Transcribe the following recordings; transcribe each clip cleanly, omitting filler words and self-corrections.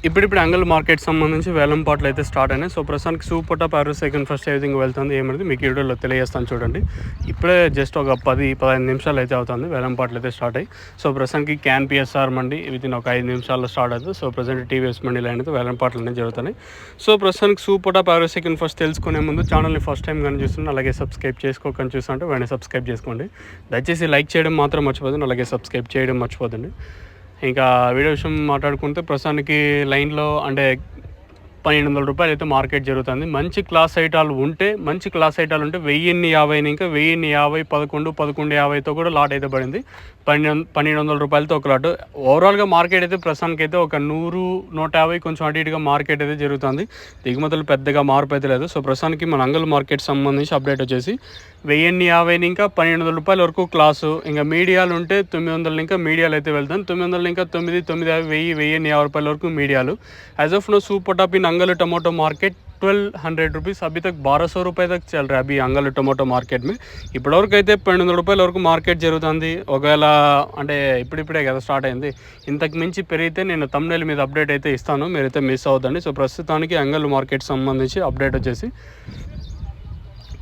ఇప్పుడు అంగల్ మార్కెట్ సంబంధించి వేలం పాటలు అయితే స్టార్ట్ అయినాయి. సో ప్రస్తుతానికి super top average second first ఏ విధంగా వెళ్తుంది ఏమనేది మీకు ఈ వీడియోలో తెలియజేస్తాను చూడండి. ఇప్పుడే జస్ట్ ఒక 10-15 నిమిషాలు అయితే అవుతుంది వేలం పాటలు అయితే స్టార్ట్ అయ్యి. సో ప్రస్తుతానికి క్యాన్ పిఎస్ఆర్ మండి వితిన్ ఒక 5 నిమిషాల్లో స్టార్ట్ అవుతుంది. సో ప్రజెంట్ టీవీఎస్ మండీలో అయితే వేలం పాటలు అనేవి జరుగుతున్నాయి. సో ప్రస్తుతానికి super top average second first తెలుసుకునే ముందు ఛానల్ని ఫస్ట్ టైం కానీ చూస్తున్నా, అలాగే సబ్స్క్రైబ్ చేసుకోకని చూస్తుంటే వెంటనే సబ్స్క్రైబ్ చేసుకోండి. దయచేసి లైక్ చేయడం మాత్రం మర్చిపోతుంది, అలాగే సబ్స్క్రైబ్ చేయడం మర్చిపోతుంది. ఇంకా వీడియో విషయం మాట్లాడుకుంటే ప్రస్తుతానికి లైన్లో అంటే 1200 రూపాయలు అయితే మార్కెట్ జరుగుతుంది. మంచి క్లాస్ ఐటాలు ఉంటే 1050 ఇంకా 1050 1150తో కూడా లాట్ అయితే పడింది. 1200 రూపాయలతో ఒక లాట్. ఓవరాల్గా మార్కెట్ అయితే ప్రస్తుతానికి అయితే ఒక 100-150 కొంచెం అటు ఇటుగా మార్కెట్ అయితే జరుగుతుంది. దిగుమతులు పెద్దగా మార్పు అయితే లేదు. సో ప్రస్తుతానికి మన అంగల్ మార్కెట్ సంబంధించి అప్డేట్ వచ్చేసి 1050 ఇంకా 1200 రూపాయల వరకు క్లాసు. ఇంకా మీడియాలు ఉంటే 900 ఇంకా మీడియాలు అయితే వెళ్తాను. 900 ఇంకా 950 1050 రూపాయల వరకు మీడియాలు. As of now super top in अंगल टमाटो मार्केट 1200 रुपीज़ अभी तक 1200 रुपये तक चल रहा है अभी अंगल टमाटो मार्केट में. ఇప్పటివరకు అయితే 1200 రూపాయల వరకు మార్కెట్ జరుగుతుంది. ఒకవేళ అంటే ఇప్పుడిప్పుడే కదా స్టార్ట్ అయింది, ఇంతకు మించి పెరిగితే నేను థంబ్నెయిల్ మీద అప్డేట్ అయితే ఇస్తాను, మీరైతే మిస్ అవ్వద్దండి. సో ప్రస్తుతానికి అంగల్ మార్కెట్ సంబంధించి అప్డేట్ వచ్చేసి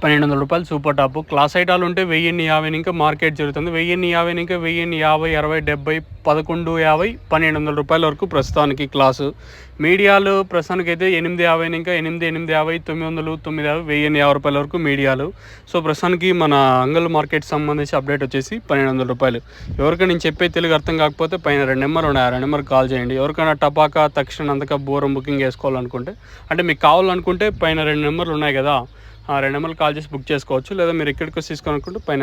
1200 రూపాయలు సూపర్ టాప్. క్లాస్ ఐటాలు ఉంటే 1050 ఇంకా మార్కెట్ జరుగుతుంది. 1050 ఇంకా 1050 60 70 1150 1200 రూపాయల వరకు ప్రస్తుతానికి క్లాసు. మీడియాలు ప్రస్తుతానికి అయితే 850 ఇంకా 850 900 950 1050 రూపాయల వరకు మీడియాలు. సో ప్రస్తుతానికి మన అంగల్ మార్కెట్ సంబంధించి అప్డేట్ వచ్చేసి 1200 రూపాయలు. ఎవరికైనా నేను చెప్పే తెలుగు అర్థం కాకపోతే పైన 2 నెంబర్లు ఉన్నాయి, ఆ 2 నెంబర్కి కాల్ చేయండి. ఎవరికైనా టపాకా తక్షణ అంతకా బూరం బుకింగ్ వేసుకోవాలనుకుంటే, అంటే మీకు కావాలనుకుంటే పైన 2 నెంబర్లు ఉన్నాయి కదా, ఆ 2 నెంబర్లు కాల్ చేసి బుక్ చేసుకోవచ్చు. లేదా మీరు ఎక్కడికి వచ్చి తీసుకోవాలనుకుంటే పైన